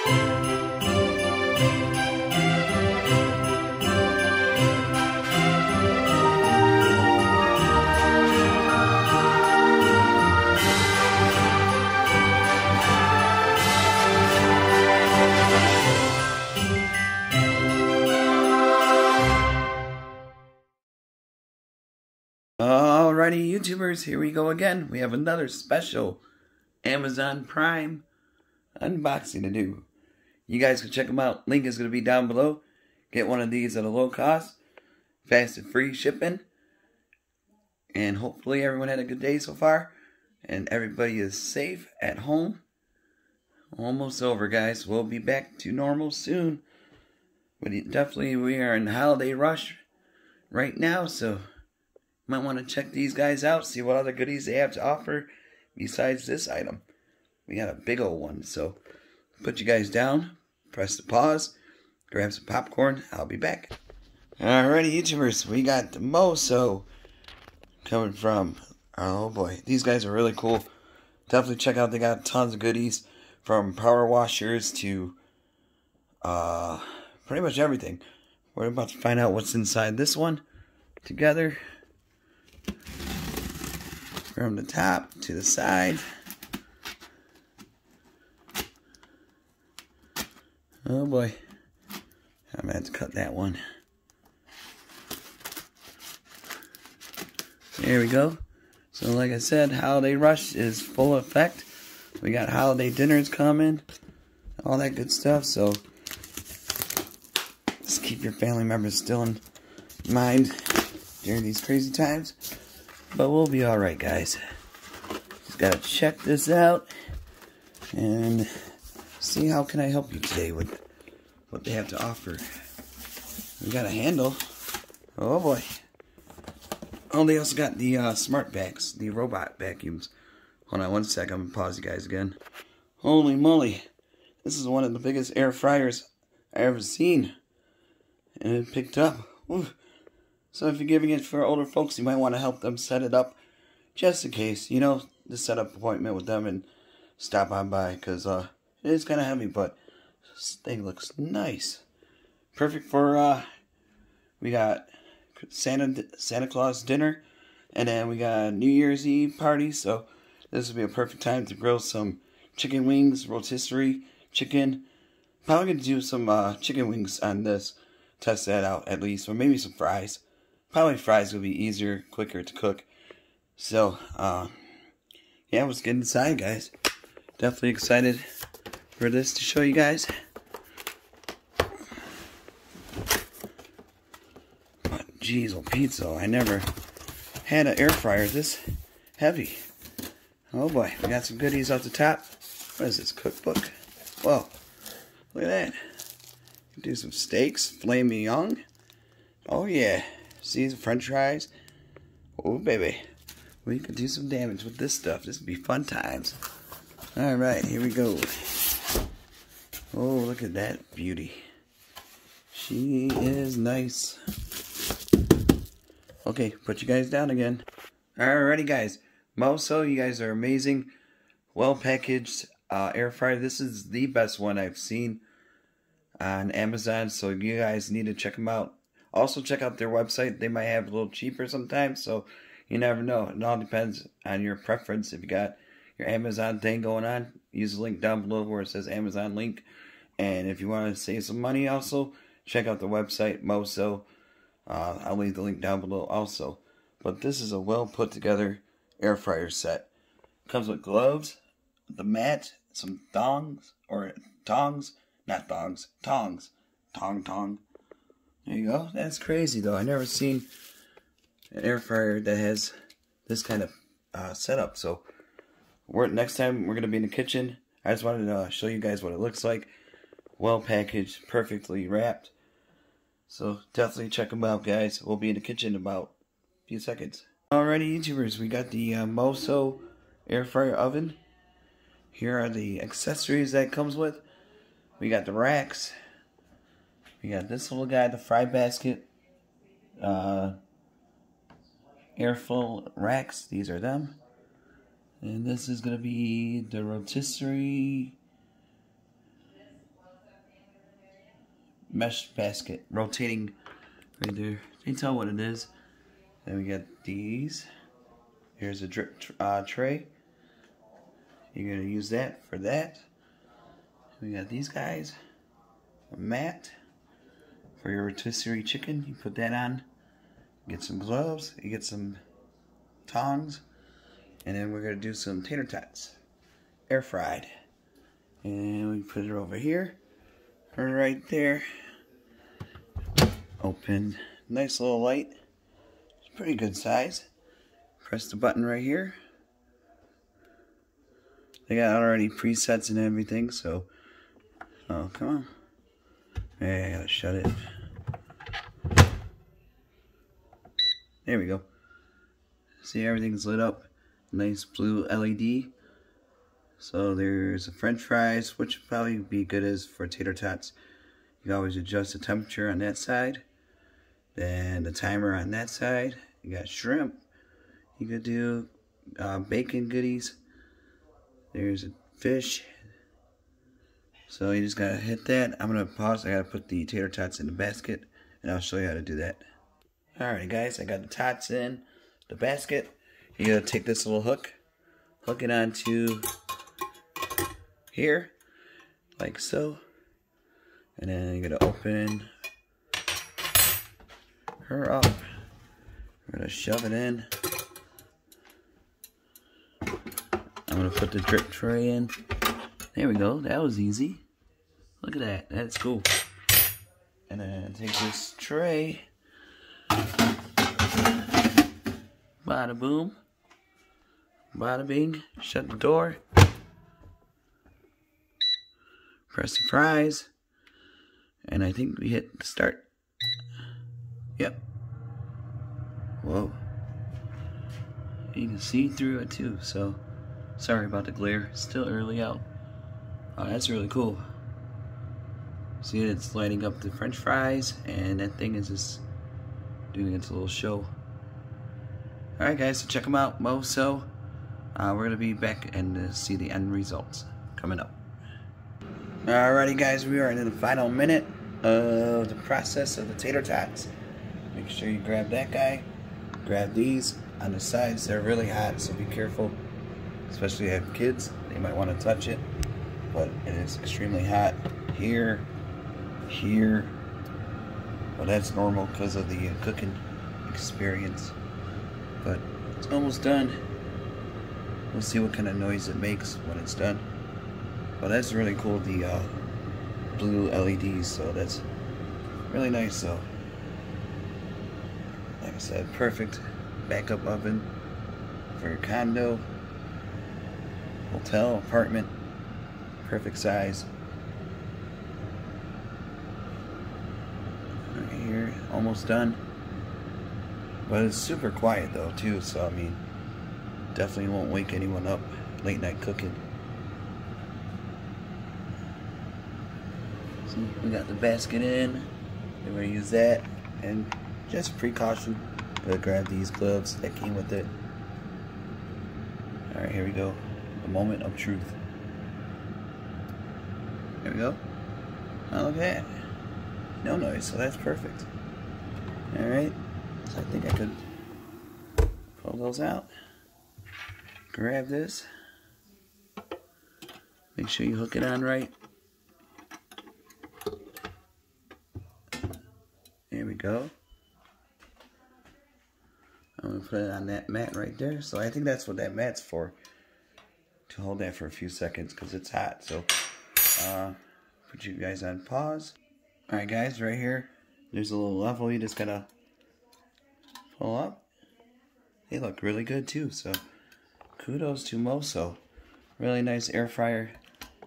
Alrighty, YouTubers, here we go again. We have another special Amazon Prime unboxing to do. You guys can check them out. Link is going to be down below. Get one of these at a low cost, fast and free shipping. And hopefully everyone had a good day so far. And everybody is safe at home. Almost over, guys. We'll be back to normal soon. But definitely we are in holiday rush right now, so might want to check these guys out, see what other goodies they have to offer besides this item. We got a big old one, so put you guys down, press the pause, grab some popcorn, I'll be back. Alrighty, YouTubers, we got the MOOSOO coming from, oh boy, these guys are really cool. Definitely check out, they got tons of goodies from power washers to pretty much everything. We're about to find out what's inside this one together. From the top to the side. Oh boy. I'm going to have to cut that one. There we go. So like I said, holiday rush is full effect. We got holiday dinners coming. All that good stuff. So just keep your family members still in mind during these crazy times. But we'll be alright, guys. Just gotta check this out and see how can I help you today with what they have to offer. We got a handle. Oh boy. Oh, they also got the smart vacs, the robot vacuums. Hold on one sec, I'm gonna pause you guys again. Holy moly. This is one of the biggest air fryers I ever seen. And it picked up. Ooh. So if you're giving it for older folks, you might want to help them set it up. Just in case, you know, to set up an appointment with them and stop on by. Because it is kind of heavy, but this thing looks nice. Perfect for, we got Santa Claus dinner. And then we got New Year's Eve party. So this would be a perfect time to grill some chicken wings, rotisserie chicken. Probably going to do some chicken wings on this. Test that out at least. Or maybe some fries. Probably fries will be easier, quicker to cook. So, yeah, let's get inside, guys. Definitely excited for this to show you guys. But, geez, oh, pizza, I never had an air fryer this heavy. Oh boy, we got some goodies off the top. What is this, cookbook? Whoa, look at that. Do some steaks, filet mignon. Oh yeah. See some french fries. Oh baby. We could do some damage with this stuff. This would be fun times. Alright, here we go. Oh, look at that beauty. She is nice. Okay, put you guys down again. Alrighty guys. MOOSOO, you guys are amazing. Well packaged air fryer. This is the best one I've seen on Amazon, so you guys need to check them out. Also check out their website. They might have a little cheaper sometimes, so you never know. It all depends on your preference. If you got your Amazon thing going on, use the link down below where it says Amazon link. And if you want to save some money also, check out the website, MOOSOO. I'll leave the link down below also. But this is a well put together air fryer set. Comes with gloves, the mat, some tongs. Tong. There you go. That's crazy though. I never seen an air fryer that has this kind of setup. So next time we're gonna be in the kitchen. I just wanted to show you guys what it looks like. Well packaged, perfectly wrapped. So definitely check them out, guys. We'll be in the kitchen in about a few seconds. Alrighty, YouTubers, we got the MOOSOO air fryer oven. Here are the accessories that it comes with. We got the racks. We got this little guy, the fry basket. Airflow racks. These are them. And this is going to be the rotisserie mesh basket rotating right there. You can tell what it is. Then we got these. Here's a drip tray. You're gonna use that for that. We got these guys. A mat for your rotisserie chicken. You put that on. Get some gloves. You get some tongs. And then we're gonna do some tater tots, air fried. And we put it over here, right there. Open, nice little light. It's pretty good size. Press the button right here. They got already presets and everything, so. Oh, come on. Hey, I gotta shut it. There we go. See, everything's lit up. Nice blue LED. So there's the French fries, which would probably be good as for tater tots. You can always adjust the temperature on that side. Then the timer on that side. You got shrimp. You could do bacon goodies. There's a fish. So you just gotta hit that. I'm gonna pause. I gotta put the tater tots in the basket, and I'll show you how to do that. Alright guys, I got the tots in the basket. You gotta take this little hook, hook it onto here, like so, and then you're gonna open her up. We're gonna shove it in. I'm gonna put the drip tray in. There we go. That was easy. Look at that. That's cool. And then take this tray. Bada boom. Bada bing. Shut the door. Press the fries. And I think we hit start. Yep. Whoa. You can see through it too, so sorry about the glare. It's still early out. Oh, that's really cool. See, it's lighting up the French fries, and that thing is just doing its little show. Alright guys, so check them out, MOOSOO. We're going to be back and see the end results coming up. Alrighty guys, we are in the final minute of the process of the tater tots. Make sure you grab that guy. Grab these on the sides. They're really hot, so be careful. Especially if you have kids, they might want to touch it. But it is extremely hot here, here. Well, that's normal because of the cooking experience. But it's almost done. We'll see what kind of noise it makes when it's done. But that's really cool, the blue LEDs, so that's really nice. So, like I said, perfect backup oven for your condo, hotel, apartment. Perfect size. Right here, almost done. But it's super quiet though too, so I mean, definitely won't wake anyone up late night cooking. So we got the basket in. We're gonna use that, and just precaution, we'll grab these gloves that came with it. All right, here we go. The moment of truth. There we go. Oh, look at that. No noise, so that's perfect. Alright. So I think I could pull those out. Grab this. Make sure you hook it on right. There we go. I'm going to put it on that mat right there. So I think that's what that mat's for. To hold that for a few seconds because it's hot. So put you guys on pause. Alright guys, right here there's a little level you just gotta pull up. They look really good too, so kudos to MOOSOO. Really nice air fryer,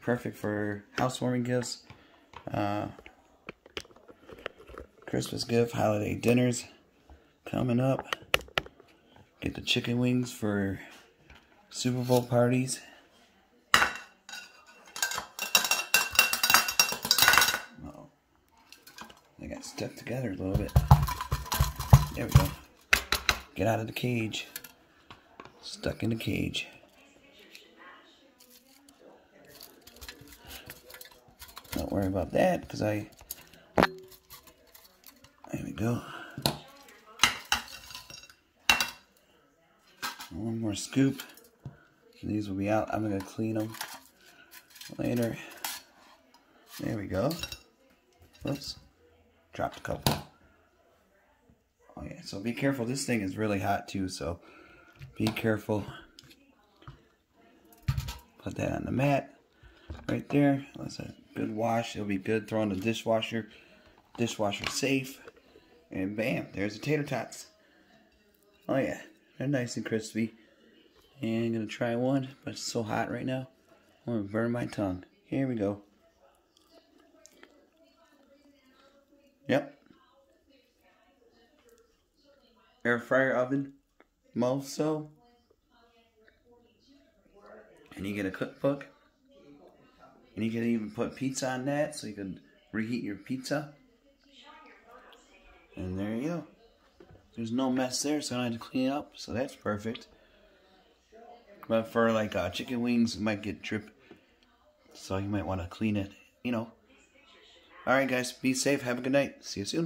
perfect for housewarming gifts, Christmas gift, holiday dinners coming up. Get the chicken wings for Super Bowl parties. They got stuck together a little bit. There we go. Get out of the cage. Stuck in the cage. Don't worry about that because I go. One more scoop. These will be out. I'm going to clean them later. There we go. Whoops. Dropped a couple. Oh yeah, so be careful. This thing is really hot too, so be careful. Put that on the mat right there. That's a good wash. It'll be good. Throw in the dishwasher. Dishwasher safe. And bam, there's the tater tots. Oh yeah, they're nice and crispy. And I'm going to try one, but it's so hot right now. I'm going to burn my tongue. Here we go. Yep. Air fryer oven. MOOSOO. And you get a cookbook. And you can even put pizza on that so you can reheat your pizza. And there you go. There's no mess there, so I don't have to clean it up. So that's perfect. But for like chicken wings, it might get drip. So you might want to clean it, you know. Alright guys, be safe. Have a good night. See you soon.